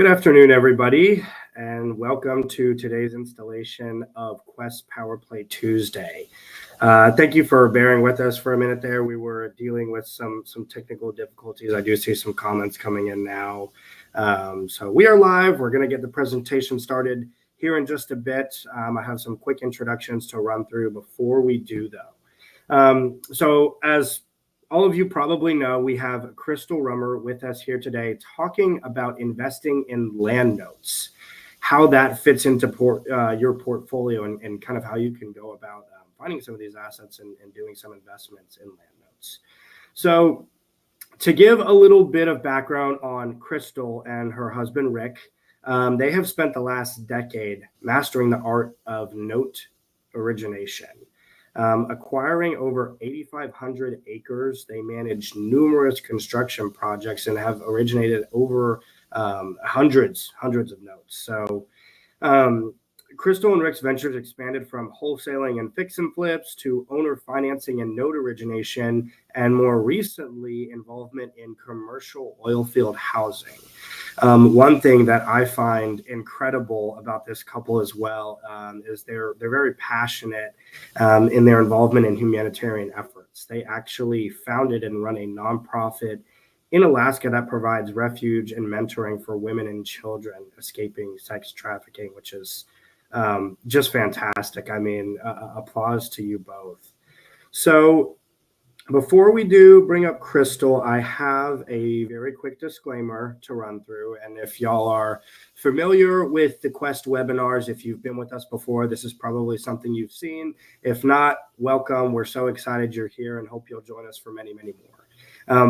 Good afternoon, everybody, and welcome to today's installation of Quest Power Play Tuesday. Thank you for bearing with us for a minute there. We were dealing with some technical difficulties. I do see some comments coming in now. So we are live. We're going to get the presentation started here in just a bit. I have some quick introductions to run through before we do, though. So as all of you probably know, we have Crystal Rumer with us here today talking about investing in land notes, how that fits into your portfolio and kind of how you can go about finding some of these assets and doing some investments in land notes. So to give a little bit of background on Crystal and her husband, Rick, they have spent the last decade mastering the art of note origination. Acquiring over 8,500 acres, they manage numerous construction projects and have originated over hundreds of notes. So Crystal and Rick's ventures expanded from wholesaling and fix and flips to owner financing and note origination, and more recently, involvement in commercial oil field housing. One thing that I find incredible about this couple as well is they're very passionate in their involvement in humanitarian efforts. They actually founded and run a nonprofit in Alaska that provides refuge and mentoring for women and children escaping sex trafficking, which is just fantastic. I mean, applause to you both. So before we do bring up Crystal, I have a very quick disclaimer to run through. And if y'all are familiar with the Quest webinars, if you've been with us before, this is probably something you've seen. If not, welcome. We're so excited you're here and hope you'll join us for many, many more.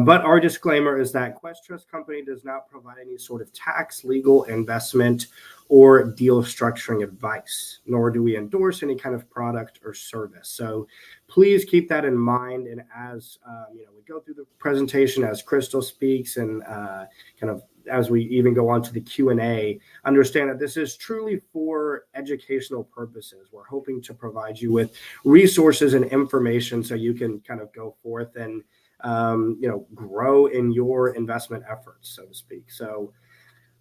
But our disclaimer is that Quest Trust Company does not provide any sort of tax, legal, investment, or deal structuring advice, nor do we endorse any kind of product or service. So please keep that in mind. And as we go through the presentation, as Crystal speaks, and kind of as we even go on to the Q&A, understand that this is truly for educational purposes. We're hoping to provide you with resources and information so you can kind of go forth and grow in your investment efforts, so to speak. So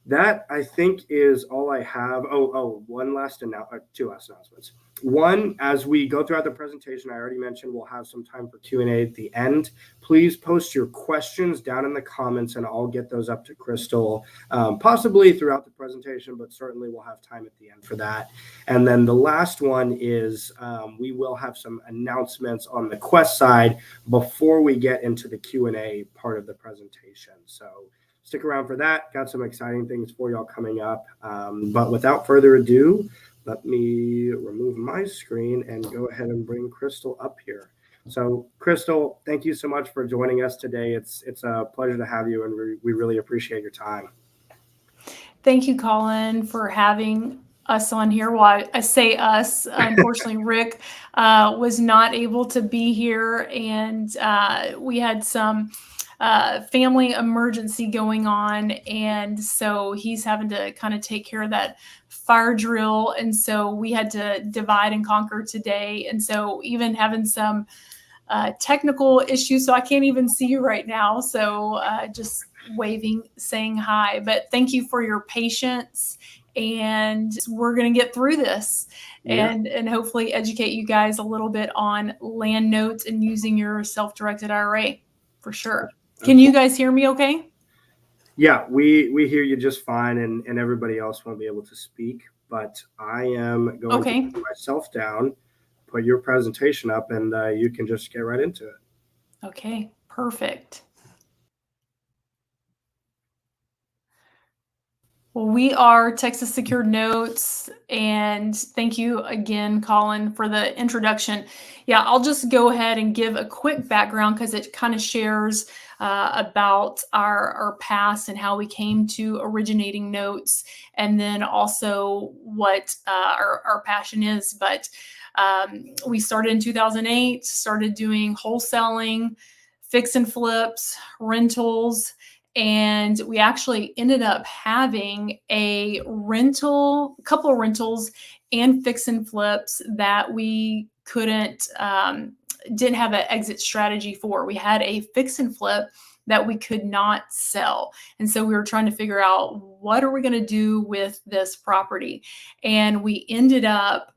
that, I think, is all I have. Two last announcements. One, as we go throughout the presentation, I already mentioned we'll have some time for Q&A at the end. Please post your questions down in the comments, and I'll get those up to Crystal, possibly throughout the presentation, but certainly we'll have time at the end for that. And then the last one is we will have some announcements on the Quest side before we get into the Q&A part of the presentation. So stick around for that. Got some exciting things for y'all coming up. But without further ado, let me remove my screen and go ahead and bring Crystal up here. So Crystal, thank you so much for joining us today. It's a pleasure to have you, and we really appreciate your time. Thank you, Colin, for having us on here. Well, I say us. Unfortunately, Rick was not able to be here, and we had some family emergency going on, and so he's having to kind of take care of that fire drill, and so we had to divide and conquer today, and so even having some technical issues, so I can't even see you right now, so just waving, saying hi. But thank you for your patience, and we're going to get through this. Yeah. and hopefully educate you guys a little bit on land notes and using your self-directed IRA for sure. Can you guys hear me okay? Yeah, we hear you just fine, and everybody else won't be able to speak, but I am going to put myself down, put your presentation up, and you can just get right into it. Okay, perfect. Well, we are Texas Secured Notes, and thank you again, Colin, for the introduction. Yeah, I'll just go ahead and give a quick background because it kind of shares about our past and how we came to originating notes, and then also what our passion is. But we started in 2008, started doing wholesaling, fix and flips, rentals, and we actually ended up having a couple of rentals and fix and flips that we didn't have an exit strategy for. We had a fix and flip that we could not sell. And so we were trying to figure out, what are we going to do with this property? And we ended up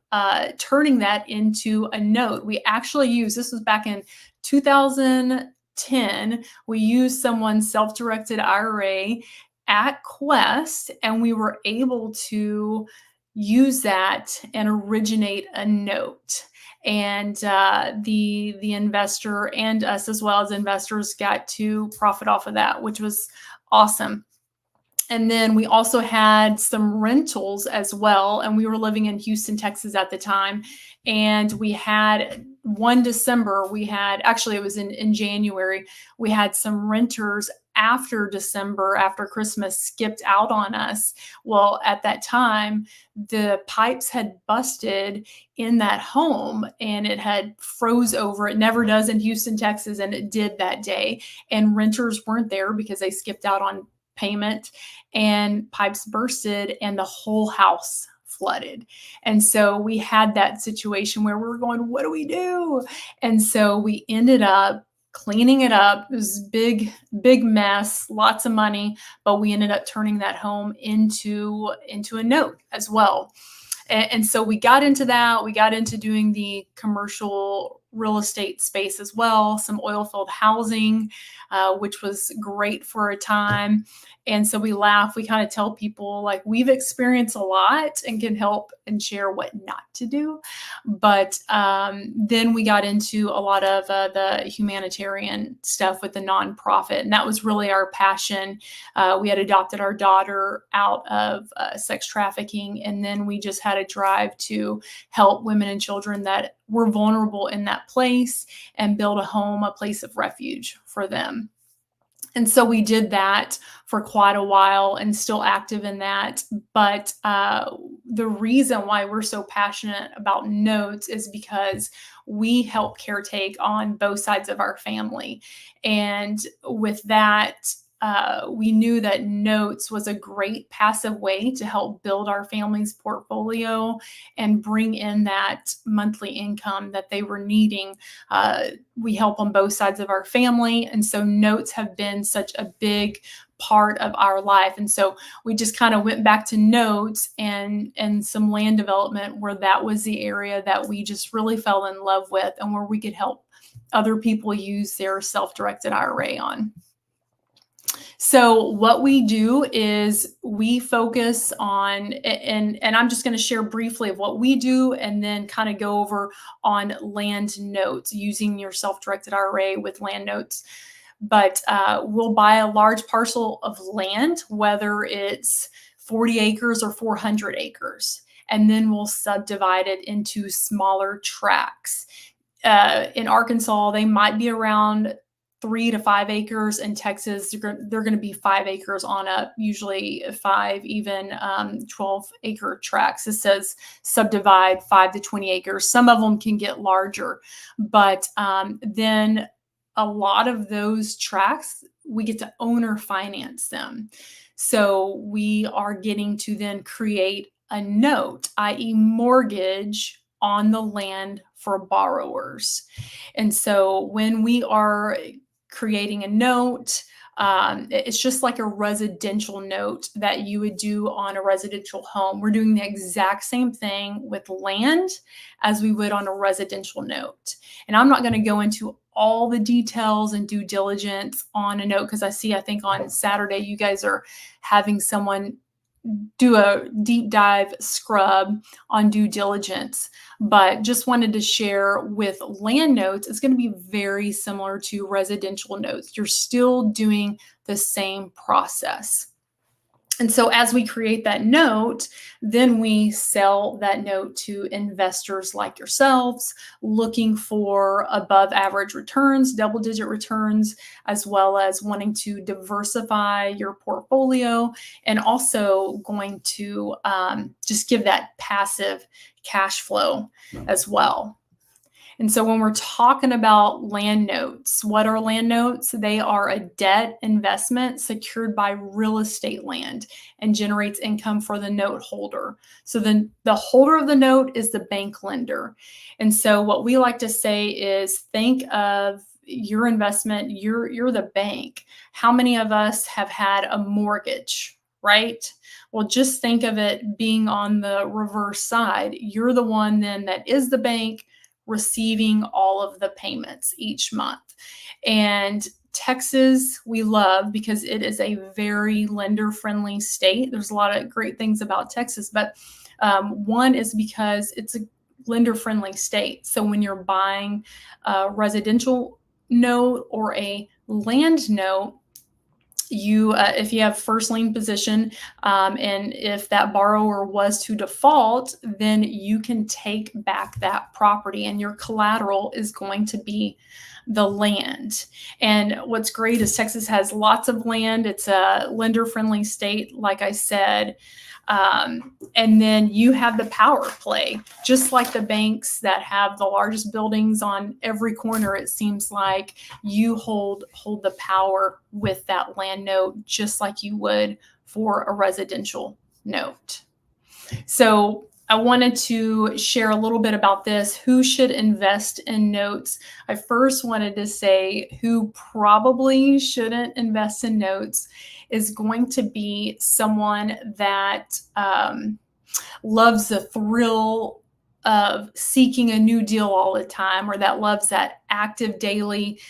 turning that into a note. We actually used, this was back in 2010, we used someone's self-directed IRA at Quest, and we were able to use that and originate a note. And the investor and us as well as investors got to profit off of that, which was awesome. And then we also had some rentals as well. And we were living in Houston, Texas at the time. And we had one December, actually it was in January, we had some renters after December, after Christmas, skipped out on us. Well, at that time, the pipes had busted in that home and it had froze over. It never does in Houston, Texas, and it did that day. And renters weren't there because they skipped out on payment, and pipes bursted and the whole house flooded. And so we had that situation where we were going, what do we do? And so we ended up cleaning it up. It was big mess, lots of money, but we ended up turning that home into a note as well. And so we got into that. We got into doing the commercial real estate space as well, some oil field housing, which was great for a time. And so we laugh, we kind of tell people, like, we've experienced a lot and can help and share what not to do. But then we got into a lot of the humanitarian stuff with the nonprofit. And that was really our passion. We had adopted our daughter out of sex trafficking. And then we just had a drive to help women and children that were vulnerable in that place and build a home, a place of refuge for them. And so we did that for quite a while and still active in that. But the reason why we're so passionate about notes is because we help caretake on both sides of our family. And with that, we knew that notes was a great passive way to help build our family's portfolio and bring in that monthly income that they were needing. We help on both sides of our family. And so notes have been such a big part of our life. And so we just kind of went back to notes and some land development, where that was the area that we just really fell in love with and where we could help other people use their self-directed IRA on. So what we do is we focus on, and I'm just going to share briefly of what we do and then kind of go over on land notes, using your self-directed IRA with land notes. But we'll buy a large parcel of land, whether it's 40 acres or 400 acres, and then we'll subdivide it into smaller tracts. In Arkansas, they might be around 3 to 5 acres. In Texas, they're going to be 5 acres on up, usually 5, even 12-acre tracts. It says subdivide 5 to 20 acres. Some of them can get larger, but then a lot of those tracts, we get to owner finance them. So we are getting to then create a note, i.e. mortgage on the land for borrowers. And so when we are creating a note, it's just like a residential note that you would do on a residential home. We're doing the exact same thing with land as we would on a residential note. And I'm not going to go into all the details and due diligence on a note, because I think on Saturday you guys are having someone do a deep dive scrub on due diligence, but just wanted to share with land notes, it's going to be very similar to residential notes. You're still doing the same process. And so as we create that note, then we sell that note to investors like yourselves, looking for above average returns, double-digit returns, as well as wanting to diversify your portfolio, and also going to just give that passive cash flow as well. And so when we're talking about land notes, what are land notes? They are a debt investment secured by real estate land and generates income for the note holder. So then the holder of the note is the bank lender. And so what we like to say is, think of your investment, you're the bank. How many of us have had a mortgage, right? Well, just think of it being on the reverse side. You're the one then that is the bank receiving all of the payments each month. And Texas, we love because it is a very lender-friendly state. There's a lot of great things about Texas, but one is because it's a lender-friendly state. So when you're buying a residential note or a land note, you if you have first lien position, and if that borrower was to default, then you can take back that property, and your collateral is going to be the land. And what's great is Texas has lots of land. It's a lender-friendly state, like I said. And then you have the power play, just like the banks that have the largest buildings on every corner. It seems like you hold the power with that land note, just like you would for a residential note. So I wanted to share a little bit about this. Who should invest in notes? I first wanted to say who probably shouldn't invest in notes is going to be someone that loves the thrill of seeking a new deal all the time, or that loves that active daily,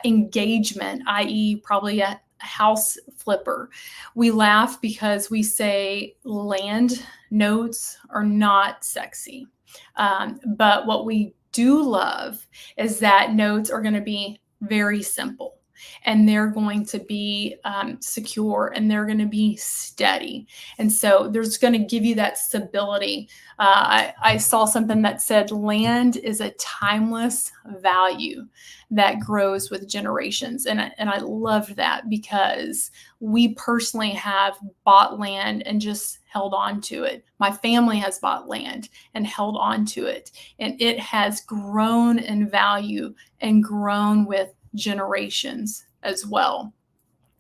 engagement, i.e. probably a house flipper. We laugh because we say land notes are not sexy. But what we do love is that notes are going to be very simple, and they're going to be secure, and they're going to be steady. And so there's going to give you that stability. I saw something that said land is a timeless value that grows with generations. And I loved that because we personally have bought land and just held on to it. My family has bought land and held on to it. And it has grown in value and grown with generations as well.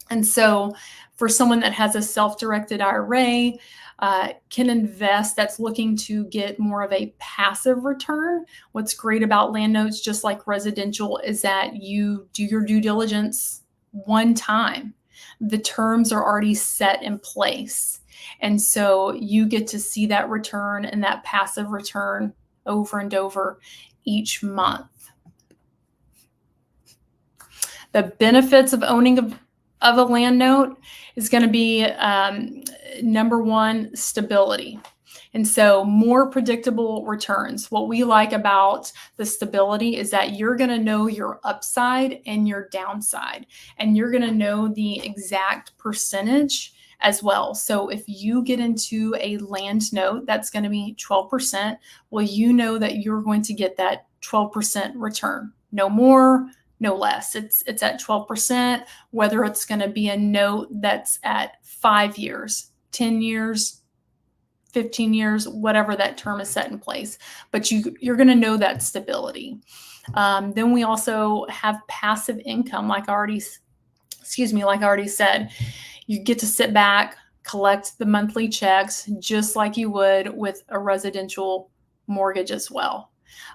And so for someone that has a self-directed IRA, can invest, that's looking to get more of a passive return. What's great about land notes, just like residential, is that you do your due diligence one time. The terms are already set in place. And so you get to see that return and that passive return over and over each month. The benefits of owning of a land note is going to be number one, stability. And so more predictable returns. What we like about the stability is that you're going to know your upside and your downside, and you're going to know the exact percentage as well. So if you get into a land note that's going to be 12%, well, you know that you're going to get that 12% return. No more, no less. It's at 12%, whether it's going to be a note that's at 5 years, 10 years, 15 years, whatever that term is set in place. But you're going to know that stability. Then we also have passive income, like I already said. You get to sit back, collect the monthly checks, just like you would with a residential mortgage as well.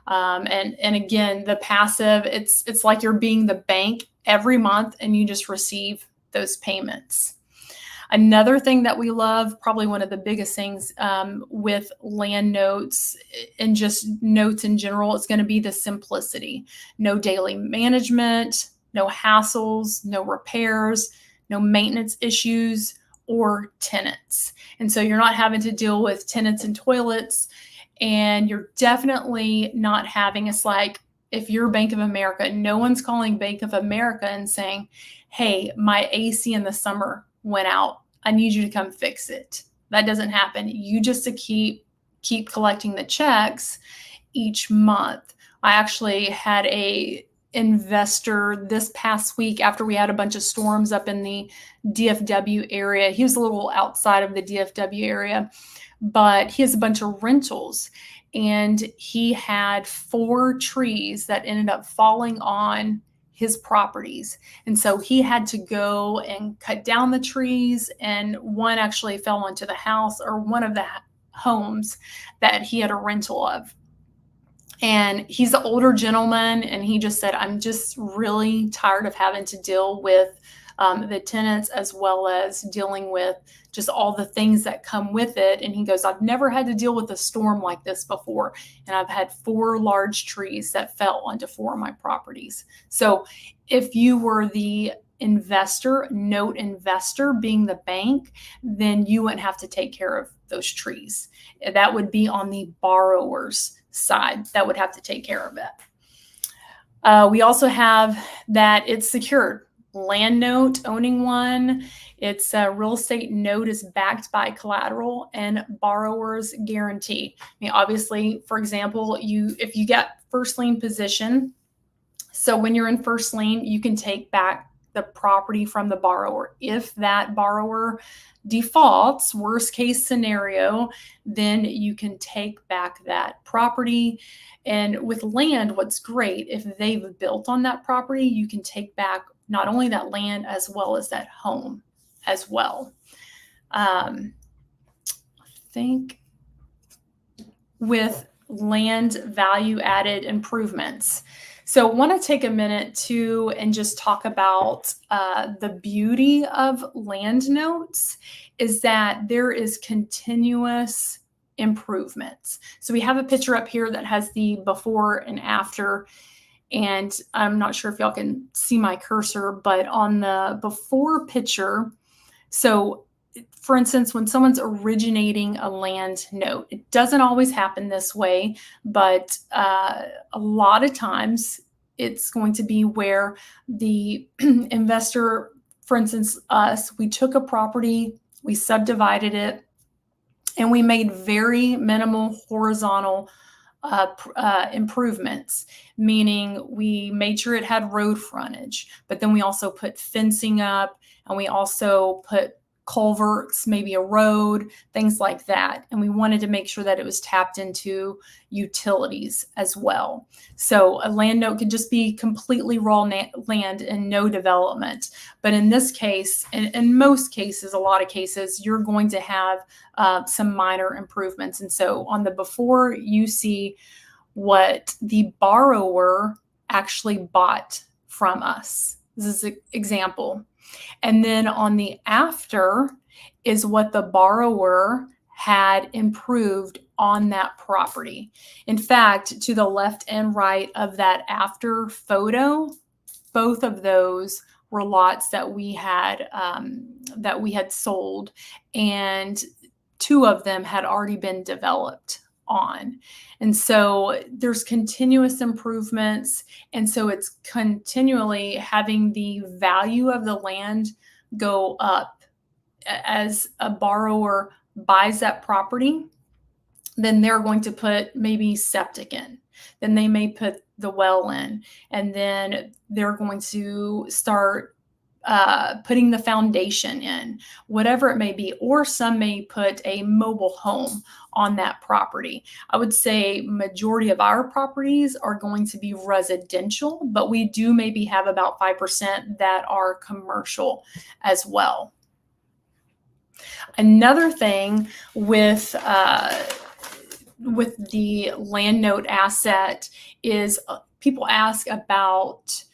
And again, the passive, it's like you're being the bank every month, and you just receive those payments. Another thing that we love, probably one of the biggest things with land notes and just notes in general, is going to be the simplicity. No daily management, no hassles, no repairs, no maintenance issues or tenants. And so you're not having to deal with tenants and toilets, and you're definitely not having, it's like if you're Bank of America, no one's calling Bank of America and saying, hey, my AC in the summer went out. I need you to come fix it. That doesn't happen. You just to keep collecting the checks each month. I actually had a investor this past week after we had a bunch of storms up in the DFW area. He was a little outside of the DFW area, but he has a bunch of rentals, and he had 4 trees that ended up falling on his properties. And so he had to go and cut down the trees, and one actually fell onto the house, or one of the homes that he had a rental of. And he's an older gentleman, and he just said, I'm just really tired of having to deal with the tenants, as well as dealing with just all the things that come with it. And he goes, I've never had to deal with a storm like this before. And I've had 4 large trees that fell onto 4 of my properties. So if you were the note investor being the bank, then you wouldn't have to take care of those trees. That would be on the borrower's side that would have to take care of it. We also have that it's secured. Land note, owning one, it's a real estate note is backed by collateral and borrower's guarantee. I mean, obviously, for example, if you get first lien position, so when you're in first lien, you can take back the property from the borrower. If that borrower defaults, worst case scenario, then you can take back that property. And with land, what's great, if they've built on that property, you can take back not only that land as well as that home as well. I think with land value added improvements. So I want to take a minute to and just talk about the beauty of land notes is that there is continuous improvements. So we have a picture up here that has the before and after, and I'm not sure if y'all can see my cursor, but on the before picture, so for instance, when someone's originating a land note, it doesn't always happen this way, but a lot of times it's going to be where the investor, for instance, us, we took a property, we subdivided it, and we made very minimal horizontal improvements, meaning we made sure it had road frontage, but then we also put fencing up, and we also put culverts, maybe a road, things like that. And we wanted to make sure that it was tapped into utilities as well. So a land note could just be completely raw land and no development. But in this case, in most cases, a lot of cases, you're going to have some minor improvements. And so on the before, you see what the borrower actually bought from us. This is an example. And then on the after is what the borrower had improved on that property. In fact, to the left and right of that after photo, both of those were lots that we had sold, and 2 of them had already been developed on. And so there's continuous improvements. And so it's continually having the value of the land go up as a borrower buys that property. Then they're going to put maybe septic in, then they may put the well in, and then they're going to start putting the foundation in, whatever it may be, or some may put a mobile home on that property. I would say majority of our properties are going to be residential, but we do maybe have about 5% that are commercial as well. Another thing with the land note asset is people ask about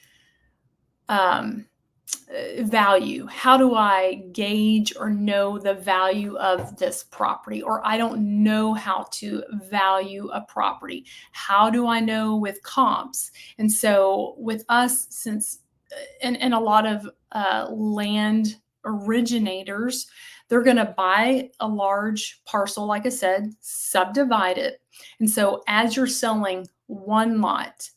value. How do I gauge or know the value of this property? Or I don't know how to value a property. How do I know with comps? And so with us, since and a lot of land originators, they're going to buy a large parcel, like I said, subdivide it. And so as you're selling one lot,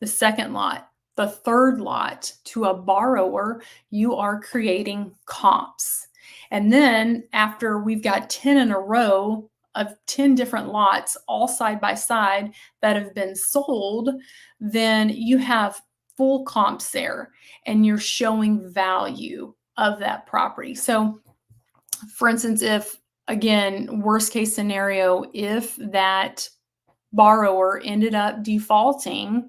the second lot, the third lot to a borrower, you are creating comps. And then after we've got 10 in a row of 10 different lots, all side by side, that have been sold, then you have full comps there and you're showing value of that property. So for instance, if, again, worst case scenario, if that borrower ended up defaulting,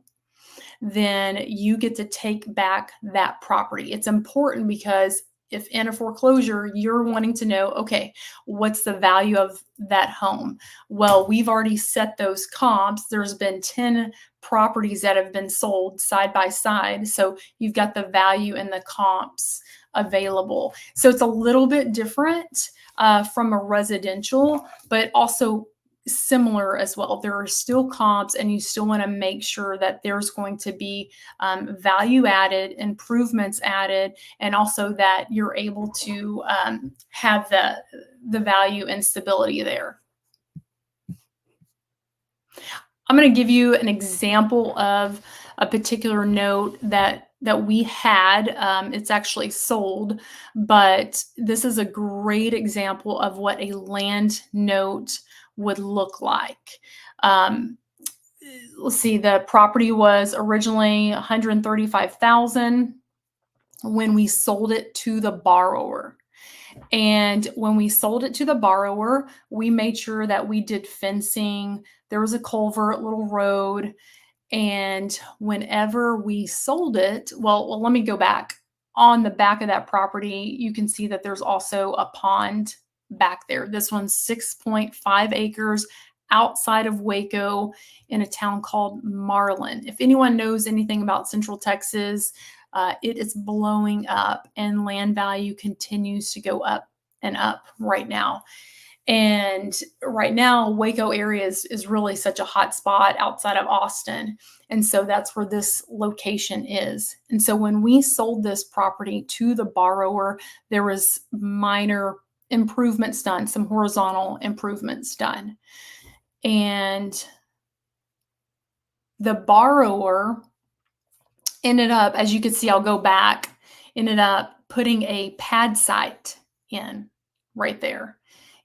then you get to take back that property. It's important because if in a foreclosure, you're wanting to know, okay, what's the value of that home? Well, we've already set those comps. There's been 10 properties that have been sold side by side. So you've got the value and the comps available. So it's a little bit different from a residential, but also similar as well. There are still comps, and you still want to make sure that there's going to be value added, improvements added, and also that you're able to have the value and stability there. I'm going to give you an example of a particular note that we had. It's actually sold, but this is a great example of what a land note would look like. Let's see, the property was originally $135,000 when we sold it to the borrower. And when we sold it to the borrower, we made sure that we did fencing. There was a culvert, little road. And whenever we sold it, well, let me go back. On the back of that property, you can see that there's also a pond back there. This one's 6.5 acres outside of Waco in a town called Marlin. If anyone knows anything about Central Texas, it is blowing up, and land value continues to go up and up right now. And right now, Waco area is really such a hot spot outside of Austin. And so that's where this location is. And so when we sold this property to the borrower, there was minor improvements done, some horizontal improvements done. And the borrower ended up, as you can see, I'll go back, ended up putting a pad site in right there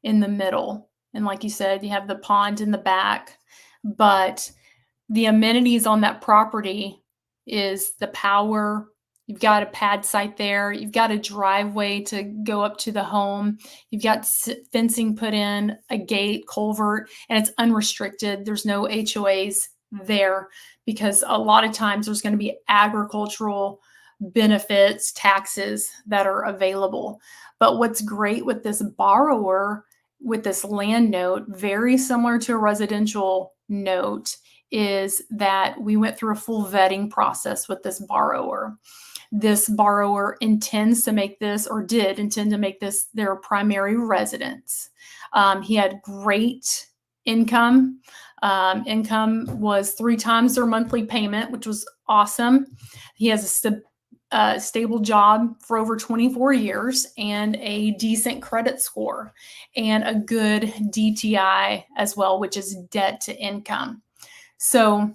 in the middle. And like you said, you have the pond in the back, but the amenities on that property is the power. You've got a pad site there. You've got a driveway to go up to the home. You've got fencing put in, a gate, culvert, and it's unrestricted. There's no HOAs there because a lot of times there's going to be agricultural benefits, taxes that are available. But what's great with this borrower, with this land note, very similar to a residential note, is that we went through a full vetting process with this borrower. This borrower intends to make this, or did intend to make this, their primary residence. He had great income. Income was 3 times their monthly payment, which was awesome. He has a stable job for over 24 years and a decent credit score and a good DTI as well, which is debt to income. So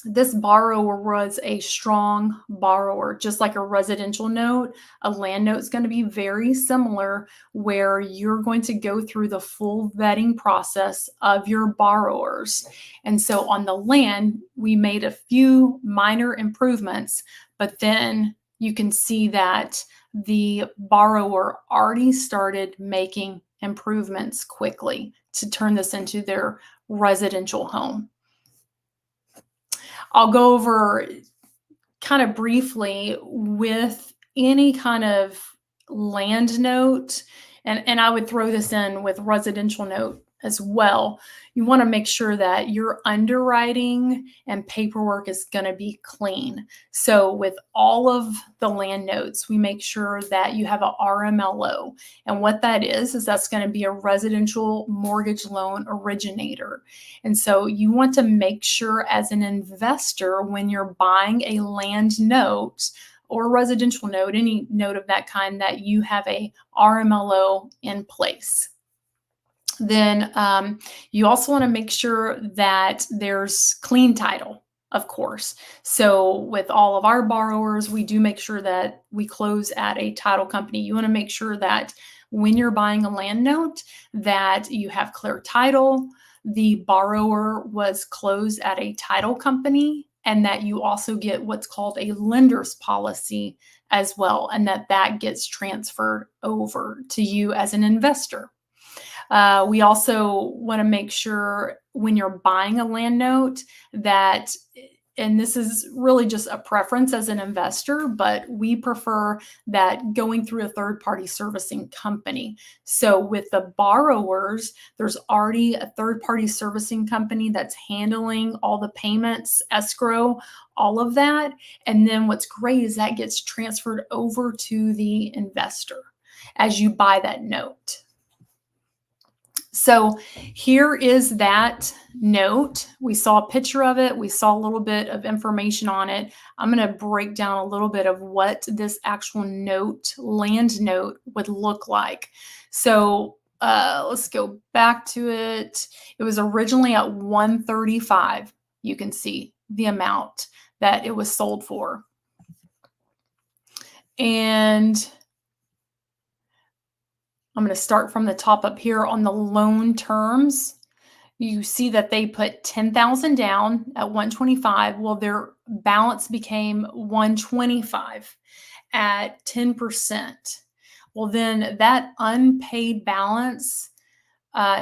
this borrower was a strong borrower. Just like a residential note, a land note is going to be very similar, where you're going to go through the full vetting process of your borrowers. And so on the land, we made a few minor improvements, but then you can see that the borrower already started making improvements quickly to turn this into their residential home. I'll go over kind of briefly with any kind of land note, and I would throw this in with residential note as well. You want to make sure that your underwriting and paperwork is going to be clean. So with all of the land notes, we make sure that you have a RMLO. And what that is that's going to be a residential mortgage loan originator. And so you want to make sure as an investor, when you're buying a land note or a residential note, any note of that kind, that you have a RMLO in place. Then you also want to make sure that there's clean title, of course. So with all of our borrowers, we do make sure that we close at a title company. You want to make sure that when you're buying a land note, that you have clear title, the borrower was closed at a title company, and that you also get what's called a lender's policy as well, and that gets transferred over to you as an investor. We also want to make sure when you're buying a land note that and this is really just a preference as an investor, but we prefer that going through a third-party servicing company. So with the borrowers, there's already a third-party servicing company that's handling all the payments, escrow, all of that. And then what's great is that gets transferred over to the investor as you buy that note. So here is that note. We saw a picture of it. We saw a little bit of information on it. I'm going to break down a little bit of what this actual note, land note, would look like. So let's go back to it. It was originally at $135. You can see the amount that it was sold for. And I'm going to start from the top up here on the loan terms. You see that they put $10,000 down at $125. Well, their balance became $125 at 10%. Well, then that unpaid balance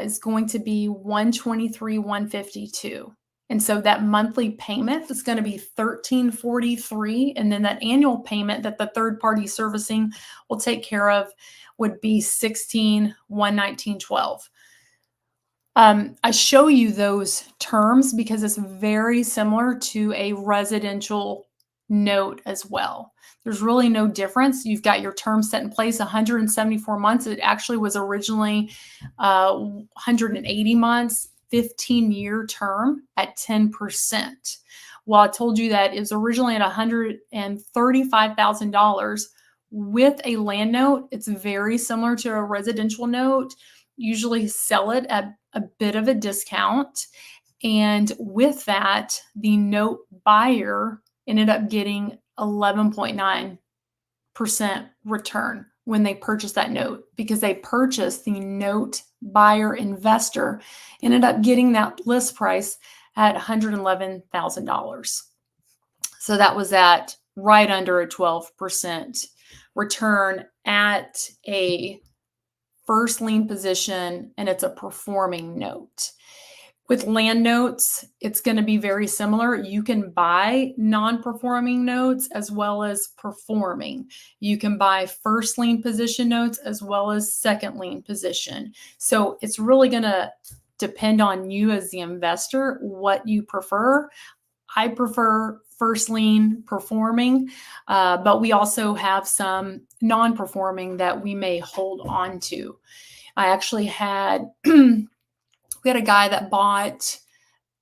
is going to be $123,152. And so that monthly payment is going to be $1,343. And then that annual payment that the third party servicing will take care of would be $1,119.12. I show you those terms because it's very similar to a residential note as well. There's really no difference. You've got your term set in place, 174 months. It actually was originally 180 months, 15-year term at 10%. Well, I told you that it was originally at $135,000 with a land note. It's very similar to a residential note. Usually sell it at a bit of a discount. And with that, the note buyer ended up getting 11.9% return when they purchased that note, because they purchased the note buyer investor, ended up getting that list price at $111,000. So that was at right under a 12% return at a first lien position, and it's a performing note. With land notes, it's going to be very similar. You can buy non-performing notes as well as performing. You can buy first lien position notes as well as second lien position. So it's really going to depend on you as the investor, what you prefer. I prefer first lien performing, but we also have some non-performing that we may hold on to. I actually had, we had a guy that bought,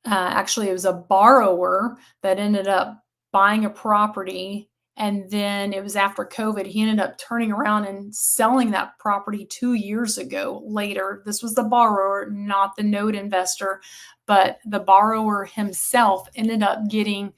actually it was a borrower that ended up buying a property, and then it was after COVID, he ended up turning around and selling that property 2 years ago later. This was the borrower, not the note investor, but the borrower himself ended up getting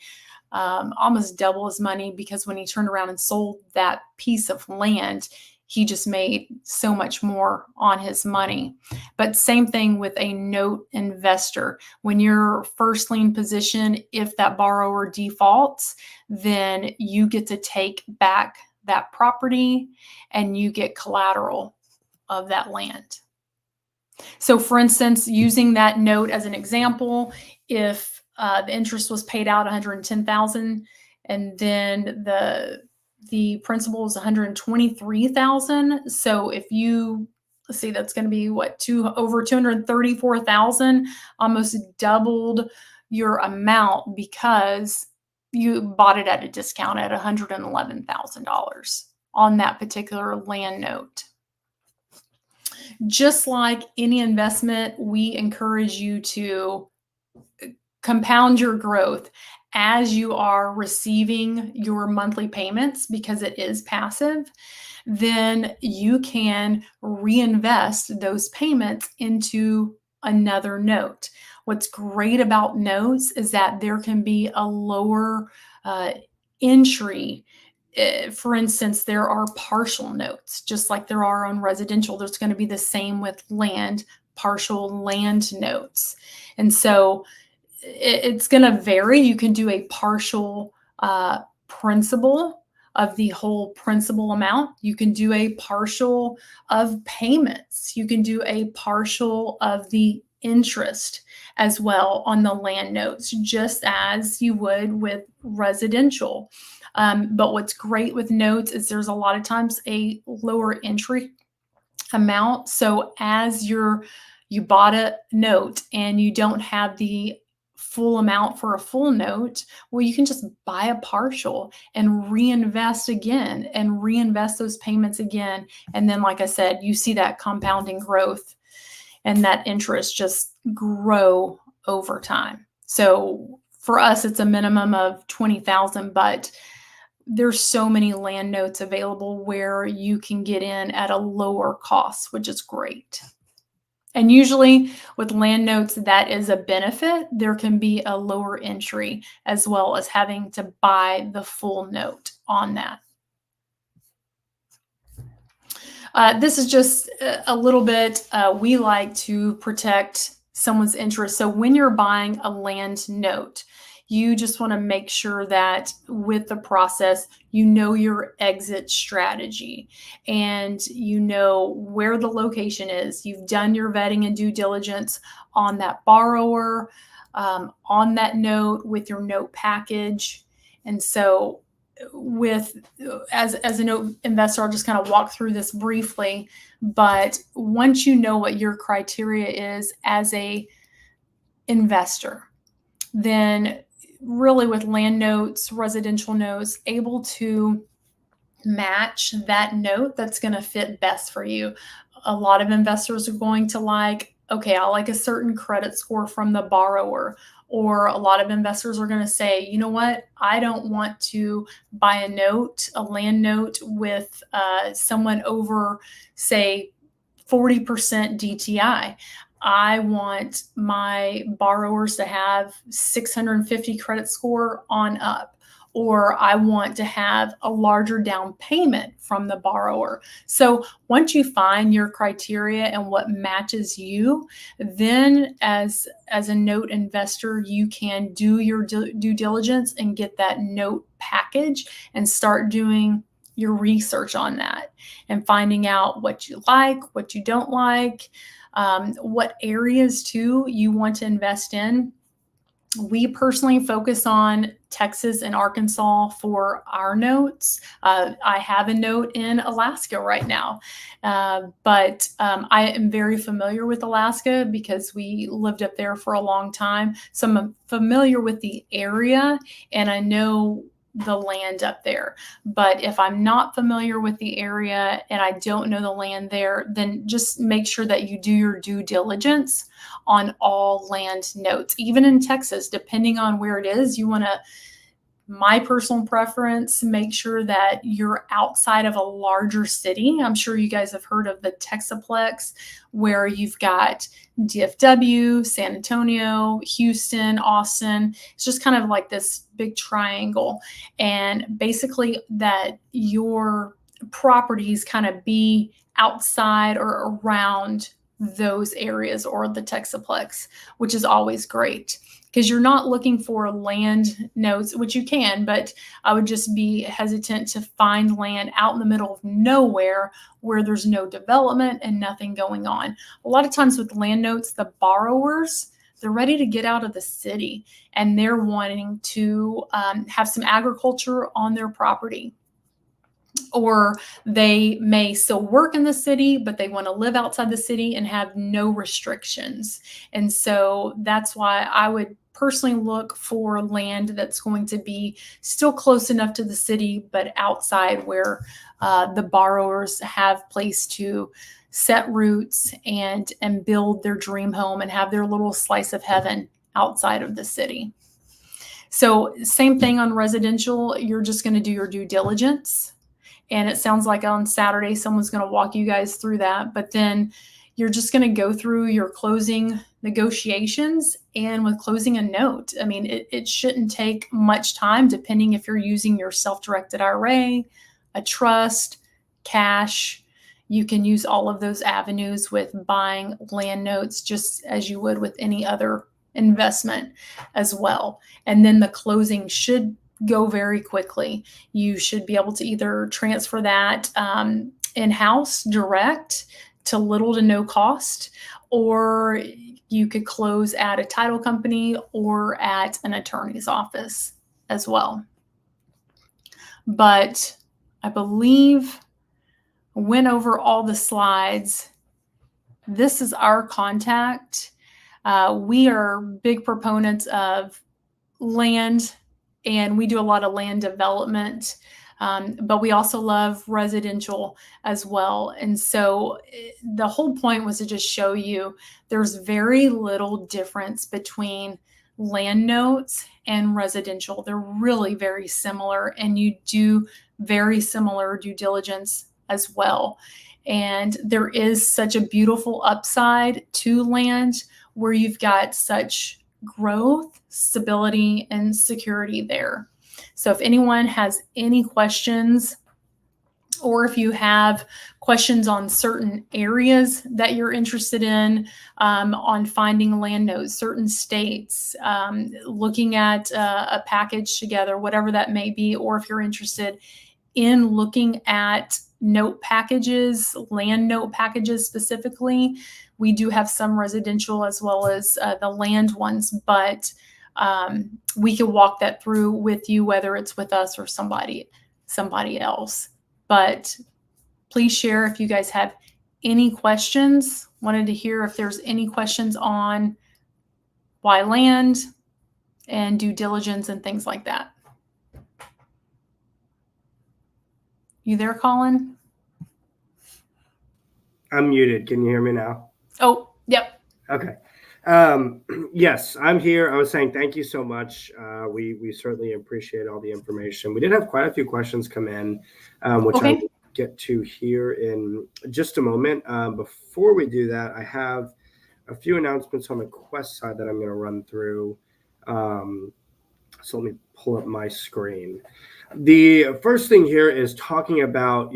almost double his money, because when he turned around and sold that piece of land, he just made so much more on his money. But same thing with a note investor. When you're first lien position, if that borrower defaults, then you get to take back that property and you get collateral of that land. So for instance, using that note as an example, if the interest was paid out $110,000 and then the principal was $123,000. So if you, let's see, that's going to be what, over $234,000, almost doubled your amount because you bought it at a discount at $111,000 on that particular land note. Just like any investment, we encourage you to compound your growth as you are receiving your monthly payments, because it is passive. Then you can reinvest those payments into another note. What's great about notes is that there can be a lower entry. For instance, there are partial notes, just like there are on residential. There's going to be the same with land, partial land notes. And so it's going to vary. You can do a partial principal of the whole principal amount. You can do a partial of payments. You can do a partial of the interest as well on the land notes, just as you would with residential. But what's great with notes is there's a lot of times a lower entry amount. So as you bought a note and you don't have the full amount for a full note, well, you can just buy a partial and reinvest again and reinvest those payments again. And then, like I said, you see that compounding growth and that interest just grow over time. So for us, it's a minimum of 20,000, but there's so many land notes available where you can get in at a lower cost, which is great. And usually with land notes, that is a benefit. There can be a lower entry as well as having to buy the full note on that. This is just a little bit, we like to protect someone's interest. So when you're buying a land note, you just want to make sure that with the process, you know your exit strategy and you know where the location is. You've done your vetting and due diligence on that borrower, on that note with your note package. And so as a note investor, I'll just kind of walk through this briefly, but once you know what your criteria is as a investor, then really with land notes, residential notes, able to match that note that's going to fit best for you. A lot of investors are going to okay, I like a certain credit score from the borrower. Or a lot of investors are going to say, you know what, I don't want to buy a land note with someone over, say, 40% DTI. I want my borrowers to have 650 credit score on up, or I want to have a larger down payment from the borrower. So once you find your criteria and what matches you, then as a note investor, you can do your due diligence and get that note package and start doing your research on that and finding out what you like, what you don't like, what areas too you want to invest in. We personally focus on Texas and Arkansas for our notes. I have a note in Alaska right now, but I am very familiar with Alaska because we lived up there for a long time. So I'm familiar with the area and I know the land up there. But if I'm not familiar with the area and I don't know the land there, then just make sure that you do your due diligence on all land notes. Even in Texas, depending on where it is, you want to, my personal preference, make sure that you're outside of a larger city. I'm sure you guys have heard of the Texaplex, where you've got DFW, San Antonio, Houston, Austin. It's just kind of like this big triangle. And basically that your properties kind of be outside or around those areas or the Texaplex, which is always great. Because you're not looking for land notes, which you can, but I would just be hesitant to find land out in the middle of nowhere where there's no development and nothing going on. A lot of times with land notes, the borrowers, they're ready to get out of the city and they're wanting to have some agriculture on their property. Or they may still work in the city, but they want to live outside the city and have no restrictions. And so that's why I would personally look for land that's going to be still close enough to the city, but outside where the borrowers have place to set roots and build their dream home and have their little slice of heaven outside of the city. So same thing on residential. You're just going to do your due diligence. And it sounds like on Saturday, someone's going to walk you guys through that. But then you're just going to go through your closing negotiations and with closing a note. I mean, it shouldn't take much time, depending if you're using your self-directed IRA, a trust, cash. You can use all of those avenues with buying land notes just as you would with any other investment as well. And then the closing should go very quickly. You should be able to either transfer that in-house direct to little to no cost, or You could close at a title company or at an attorney's office as well. But I believe I went over all the slides. This is our contact. We are big proponents of land, and we do a lot of land development, but we also love residential as well. And so the whole point was to just show you there's very little difference between land notes and residential. They're really very similar, and you do very similar due diligence as well. And there is such a beautiful upside to land where you've got such growth, stability, and security there. So if anyone has any questions, or if you have questions on certain areas that you're interested in, on finding land notes, certain states, looking at a package together, whatever that may be, or if you're interested in looking at note packages, land note packages specifically, we do have some residential as well as the land ones, but we can walk that through with you, whether it's with us or somebody else. But please share if you guys have any questions. Wanted to hear if there's any questions on why land and due diligence and things like that. You there, Colin? I'm muted. Can you hear me now? Oh, yep. Okay. Yes, I'm here. I was saying thank you so much. We certainly appreciate all the information. We did have quite a few questions come in, which Okay. I will get to here in just a moment. Before we do that, I have a few announcements on the Quest side that I'm going to run through. So let me pull up my screen. The first thing here is talking about,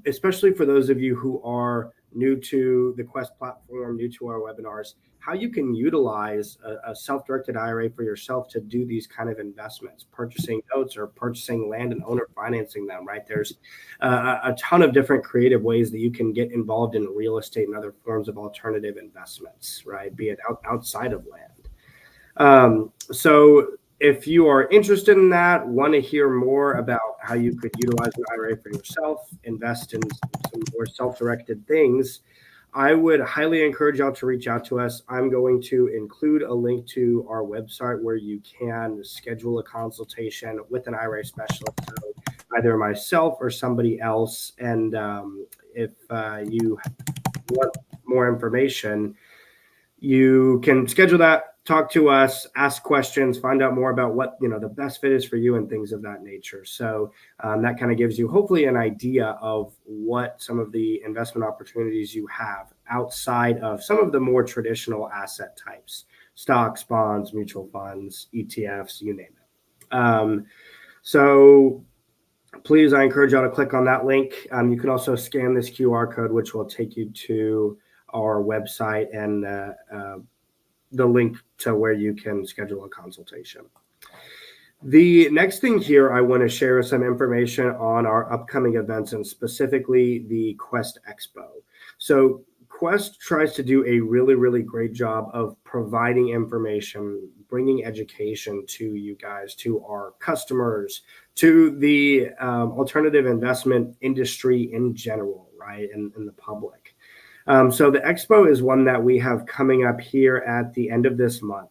especially for those of you who are new to the Quest platform, new to our webinars, how you can utilize a self-directed IRA for yourself to do these kind of investments, purchasing notes or purchasing land and owner financing them, right? There's a ton of different creative ways that you can get involved in real estate and other forms of alternative investments, right? Be it outside of land. So if you are interested in that, want to hear more about how you could utilize an IRA for yourself, invest in some more self-directed things, I would highly encourage y'all to reach out to us. I'm going to include a link to our website where you can schedule a consultation with an IRA specialist, so either myself or somebody else. And if you want more information, you can schedule that, talk to us, ask questions, find out more about what the best fit is for you and things of that nature. So that kind of gives you hopefully an idea of what some of the investment opportunities you have outside of some of the more traditional asset types: stocks, bonds, mutual funds, ETFs, you name it. So please, I encourage y'all to click on that link. You can also scan this QR code, which will take you to our website and the link to where you can schedule a consultation. The next thing here, I want to share some information on our upcoming events and specifically the Quest Expo. So Quest tries to do a really, really great job of providing information, bringing education to you guys, to our customers, to the alternative investment industry in general, right, and the public. So the expo is one that we have coming up here at the end of this month,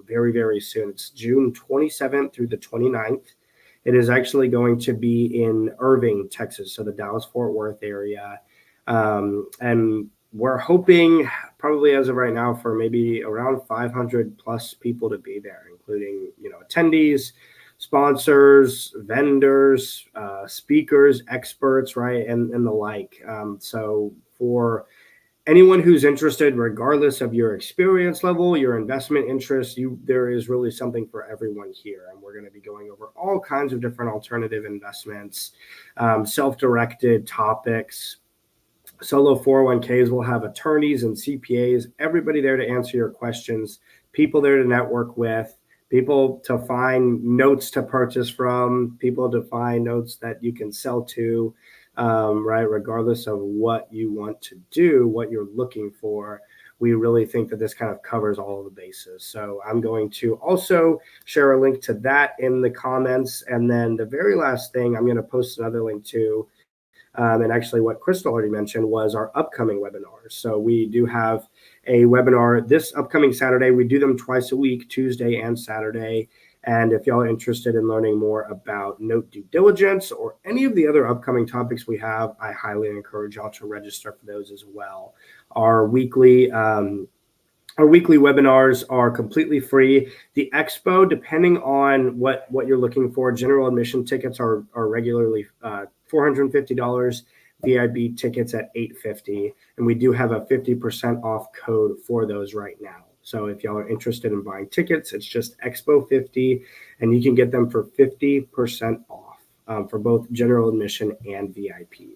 very, very soon. It's June 27th through the 29th. It is actually going to be in Irving, Texas, so the Dallas-Fort Worth area. And we're hoping, probably as of right now, for maybe around 500 plus people to be there, including attendees, sponsors, vendors, speakers, experts, right, and the like. So for anyone who's interested, regardless of your experience level, your investment interest, there is really something for everyone here. And we're going to be going over all kinds of different alternative investments, self-directed topics. Solo 401ks will have attorneys and CPAs, everybody there to answer your questions, people there to network with, people to find notes to purchase from, people to find notes that you can sell to, right? Regardless of what you want to do, what you're looking for, we really think that this kind of covers all of the bases. So I'm going to also share a link to that in the comments. And then the very last thing, I'm going to post another link to. And actually, what Crystal already mentioned was our upcoming webinars. So we do have a webinar this upcoming Saturday. We do them twice a week, Tuesday and Saturday. And if y'all are interested in learning more about note due diligence or any of the other upcoming topics we have, I highly encourage y'all to register for those as well. Our weekly webinars are completely free. The expo, depending on what you're looking for, general admission tickets are regularly $450, VIP tickets at $850, and we do have a 50% off code for those right now. So if y'all are interested in buying tickets, it's just Expo 50, and you can get them for 50% off for both general admission and VIP.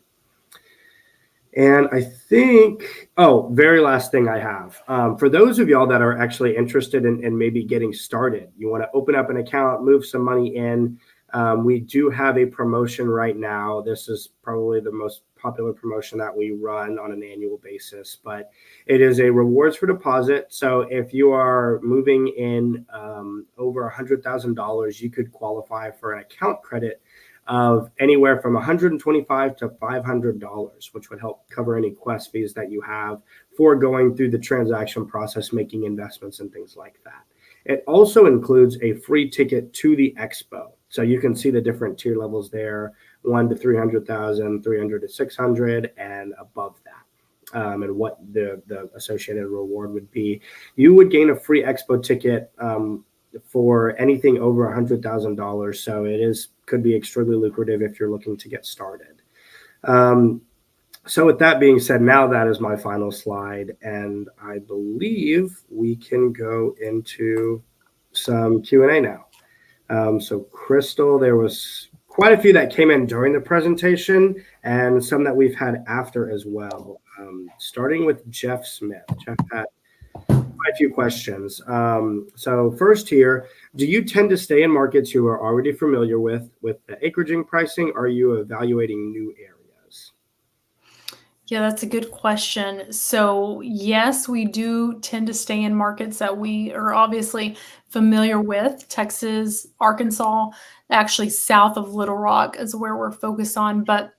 And I think, very last thing I have. For those of y'all that are actually interested in maybe getting started, you want to open up an account, move some money in. We do have a promotion right now. This is probably the most popular promotion that we run on an annual basis, but it is a rewards for deposit. So if you are moving in over $100,000, you could qualify for an account credit of anywhere from $125 to $500, which would help cover any quest fees that you have for going through the transaction process, making investments and things like that. It also includes a free ticket to the expo. So you can see the different tier levels there, 1 to 300,000, 300 to 600, and above that. And what the associated reward would be. You would gain a free expo ticket for anything over $100,000. So could be extremely lucrative if you're looking to get started. So with that being said, now that is my final slide, and I believe we can go into some Q&A now. So Crystal, there was quite a few that came in during the presentation and some that we've had after as well. Starting with Jeff Smith. Jeff had quite a few questions. So first here, do you tend to stay in markets you are already familiar with the acreaging pricing? Or are you evaluating new areas? Yeah, that's a good question. So yes, we do tend to stay in markets that we are obviously familiar with. Texas, Arkansas, actually south of Little Rock is where we're focused on, but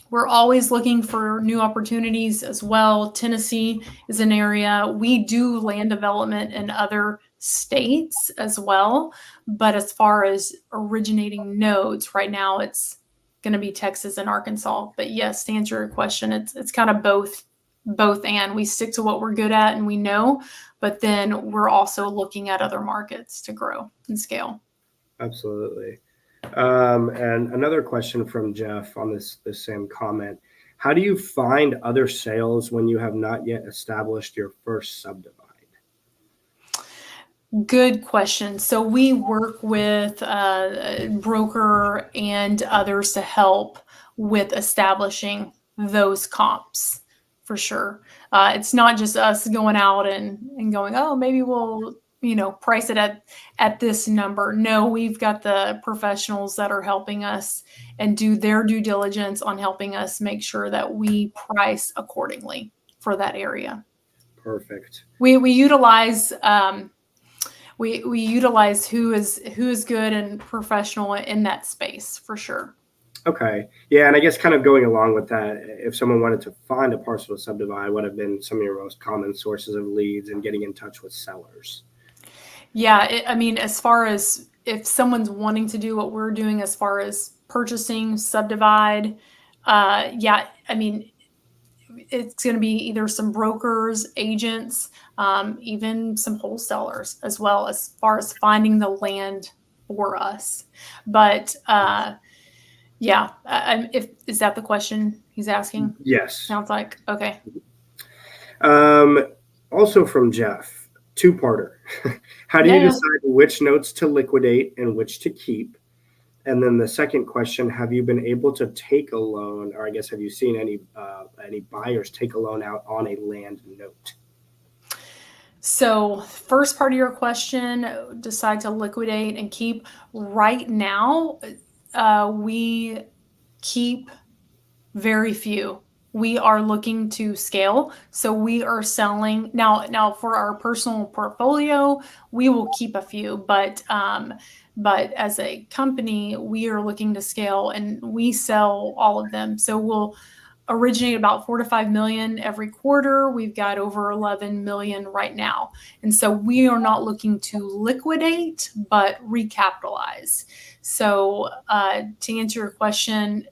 we're always looking for new opportunities as well. Tennessee is an area. We do land development in other states as well. But as far as originating nodes, right now it's going to be Texas and Arkansas. But yes, to answer your question, it's kind of both and. We stick to what we're good at and we know, but then we're also looking at other markets to grow and scale. Absolutely. And another question from Jeff on this same comment. How do you find other sales when you have not yet established your first subdivide? Good question. So we work with a broker and others to help with establishing those comps for sure. It's not just us going out and going, oh, maybe we'll price it at this number. No, we've got the professionals that are helping us and do their due diligence on helping us make sure that we price accordingly for that area. Perfect. We utilize we utilize who is good and professional in that space for sure. Okay. Yeah, and I guess kind of going along with that, if someone wanted to find a parcel to subdivide, what have been some of your most common sources of leads and getting in touch with sellers? Yeah, I mean, as far as if someone's wanting to do what we're doing as far as purchasing, subdivide, yeah, I mean, it's going to be either some brokers, agents, even some wholesalers as well as far as finding the land for us. But yeah, is that the question he's asking? Yes. Sounds like. Okay. Also from Jeff, two-parter. How do you decide which notes to liquidate and which to keep? And then the second question, have you been able to take a loan, or I guess have you seen any buyers take a loan out on a land note? So first part of your question, decide to liquidate and keep. Right now, we keep very few. we are looking to scale. So we are selling now for our personal portfolio, we will keep a few, but as a company, we are looking to scale and we sell all of them. So we'll originate about 4 to 5 million every quarter. We've got over 11 million right now. And so we are not looking to liquidate, but recapitalize. So to answer your question,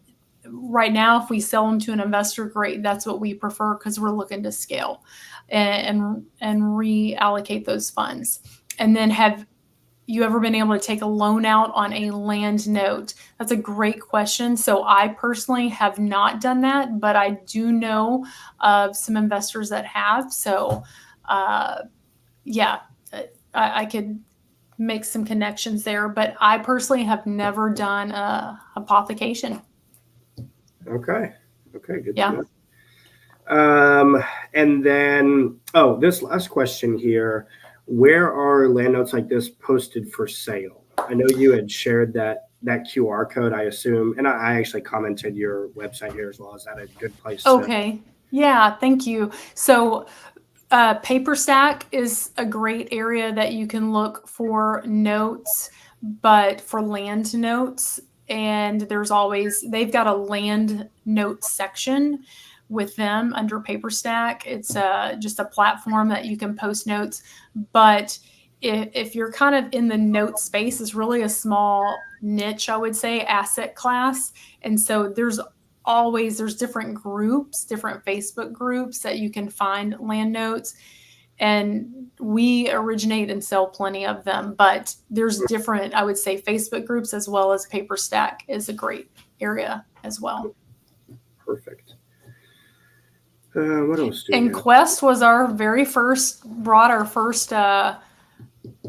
right now, if we sell them to an investor, great. That's what we prefer because we're looking to scale and reallocate those funds. And then have you ever been able to take a loan out on a land note? That's a great question. So I personally have not done that, but I do know of some investors that have. So yeah, I could make some connections there, but I personally have never done a hypothecation. Okay, good Yeah. to know. And then, this last question here. Where are land notes like this posted for sale? I know you had shared that QR code, I assume, and I actually commented your website here as well. Is that a good place? Okay. Yeah, thank you. So PaperStack is a great area that you can look for notes, but for land notes, and they've got a land note section with them under PaperStack. It's just a platform that you can post notes. But if you're kind of in the note space, it's really a small niche, I would say, asset class. And so there's different groups, different Facebook groups that you can find land notes. And we originate and sell plenty of them, but there's different, I would say, Facebook groups as well as PaperStack is a great area as well. Perfect. What else do we have? Quest was our first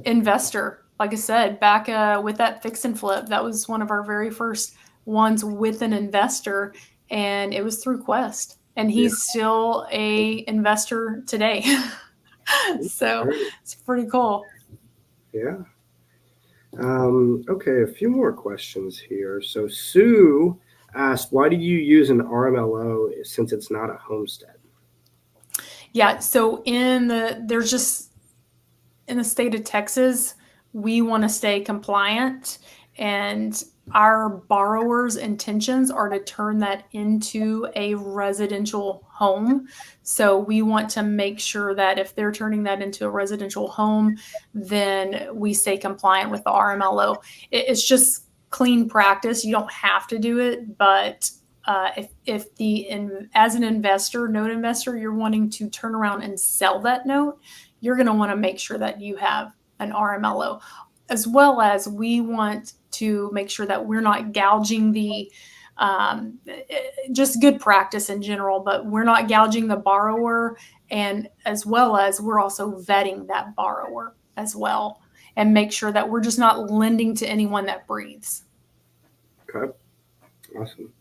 investor. Like I said, back with that fix and flip, that was one of our very first ones with an investor, and it was through Quest. And he's still a investor today. So it's pretty cool. Yeah. Okay, a few more questions here. So Sue asked, why do you use an RMLO since it's not a homestead? Yeah, so in the state of Texas, we want to stay compliant, and our borrowers' intentions are to turn that into a residential home. So we want to make sure that if they're turning that into a residential home, then we stay compliant with the RMLO. It's just clean practice. You don't have to do it, but as an investor, note investor, you're wanting to turn around and sell that note, you're going to want to make sure that you have an RMLO, as well as we want to make sure that we're not gouging the, just good practice in general, but we're not gouging the borrower, and as well as we're also vetting that borrower as well, and make sure that we're just not lending to anyone that breathes. Okay, awesome.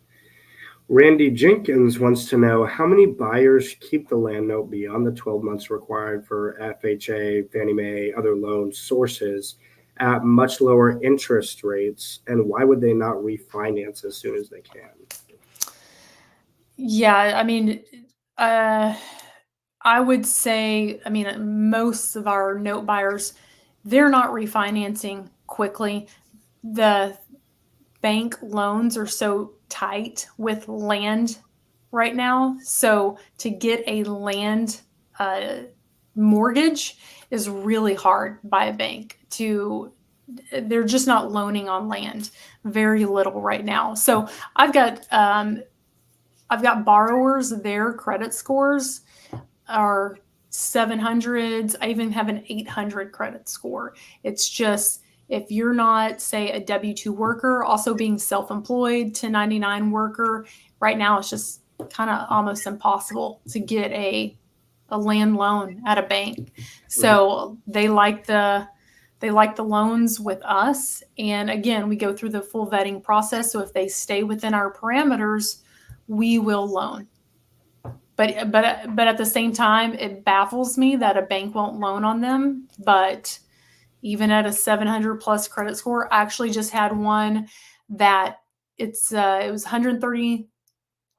Randy Jenkins wants to know how many buyers keep the land note beyond the 12 months required for FHA, Fannie Mae, other loan sources at much lower interest rates, and why would they not refinance as soon as they can? Yeah, I mean, I would say, most of our note buyers, they're not refinancing quickly. The bank loans are so tight with land right now. So to get a land mortgage is really hard by a bank. They're just not loaning on land, very little right now. So I've got borrowers, their credit scores are 700s. I even have an 800 credit score. It's just, if you're not, say, a W-2 worker, also being self-employed, 1099 worker, right now it's just kind of almost impossible to get a land loan at a bank. So they like the loans with us. And again, we go through the full vetting process. So if they stay within our parameters, we will loan. But at the same time, it baffles me that a bank won't loan on them. But even at a 700 plus credit score, I actually just had one that it was 130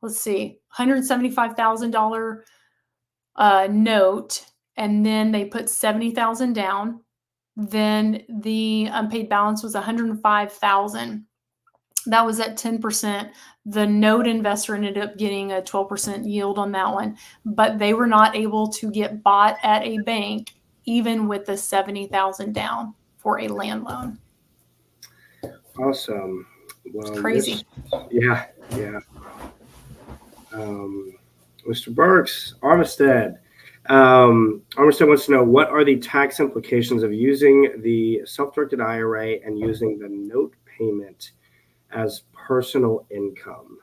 let's see, $175,000 note, and then they put $70,000 down. Then the unpaid balance was $105,000. That was at 10%. The note investor ended up getting a 12% yield on that one, but they were not able to get bought at a bank even with the $70,000 down for a land loan. Awesome. Well, it's crazy. Yeah. Mr. Burks, Armistead. Armistead wants to know, what are the tax implications of using the self-directed IRA and using the note payment as personal income?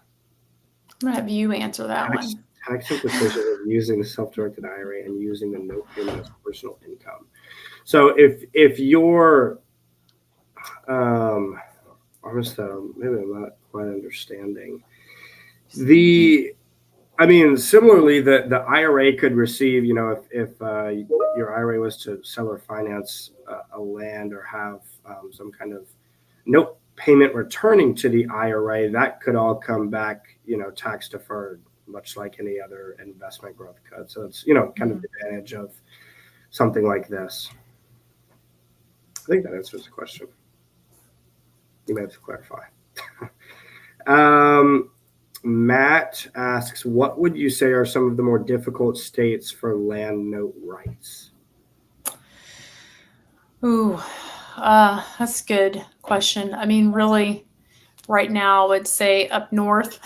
I'm going to have you answer that one. Tax implications of using the self-directed IRA and using the note payment as personal income. So if you're, Armistead, maybe I'm not quite understanding. Similarly, the IRA could receive, if your IRA was to sell or finance a land or have some kind of note payment returning to the IRA, that could all come back, tax deferred, much like any other investment growth could. So it's, kind of the advantage of something like this. I think that answers the question. You may have to clarify. Matt asks, what would you say are some of the more difficult states for land note rights? Ooh, that's a good question. Really, right now, I would say up north,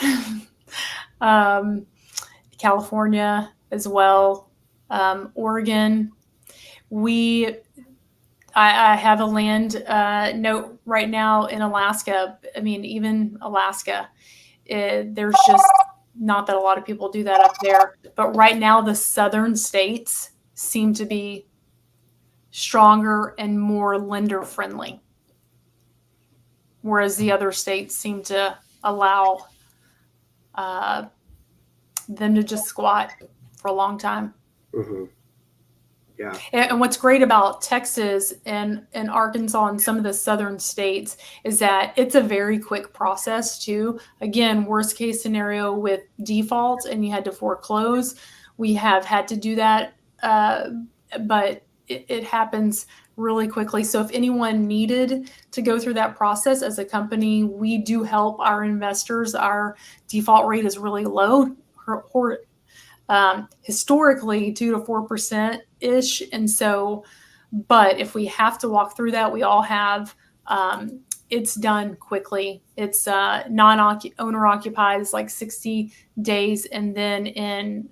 California as well, Oregon. I have a land note right now in Alaska. Even Alaska, there's just not that a lot of people do that up there. But right now, the southern states seem to be stronger and more lender friendly, whereas the other states seem to allow them to just squat for a long time. Mm-hmm. Yeah. And what's great about Texas and Arkansas and some of the southern states is that it's a very quick process too. Again, worst case scenario with default and you had to foreclose, we have had to do that, but it happens really quickly. So if anyone needed to go through that process as a company, we do help our investors. Our default rate is really low. Historically 2 to 4% ish. And so, but if we have to walk through that, we all have, it's done quickly. It's non-owner occupied is like 60 days. And then in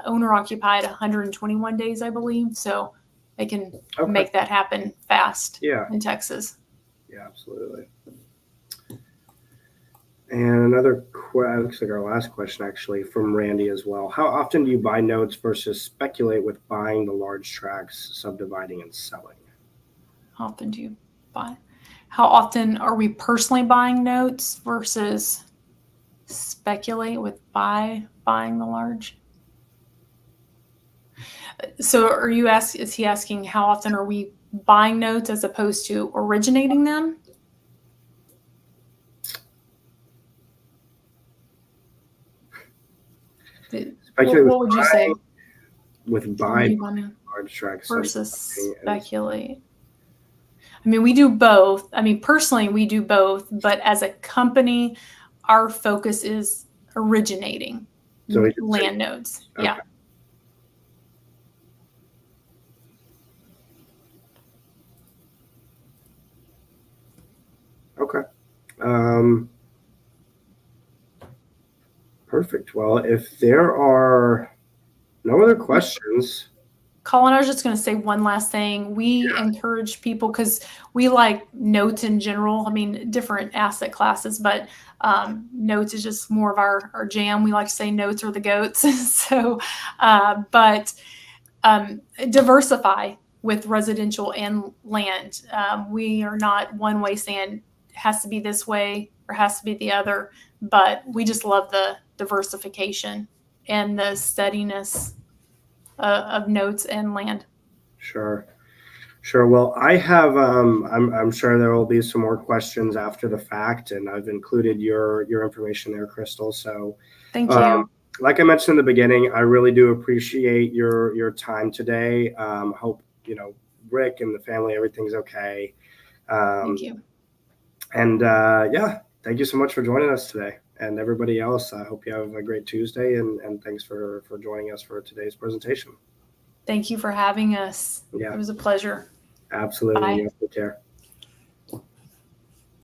owner occupied 121 days, I believe. So they can make that happen fast in Texas. Yeah, absolutely. And another, looks like our last question actually from Randy as well. How often do you buy notes versus speculate with buying the large tracts, subdividing and selling? How often do you buy? How often are we personally buying notes versus speculate with buying the large? So are you is he asking how often are we buying notes as opposed to originating them? What would you say? With buying large tracts versus speculate. We do both. Personally, we do both, but as a company, our focus is originating land notes. Okay. Yeah. Okay. Perfect. Well, if there are no other questions. Colin, I was just going to say one last thing. We encourage people because we like notes in general. Different asset classes, but notes is just more of our jam. We like to say notes are the goats. So, but diversify with residential and land. We are not one way saying it has to be this way or has to be the other, but we just love the diversification and the steadiness of notes and land. Sure. Well, I have, I'm sure there will be some more questions after the fact, and I've included your information there, Crystal. So Thank you. Like I mentioned in the beginning, I really do appreciate your time today. Hope, Rick and the family, everything's okay. Thank you. And yeah, thank you so much for joining us today. And everybody else, I hope you have a great Tuesday, and thanks for joining us for today's presentation. Thank you for having us. Yeah, It was a pleasure. absolutely. Bye. You have to take care.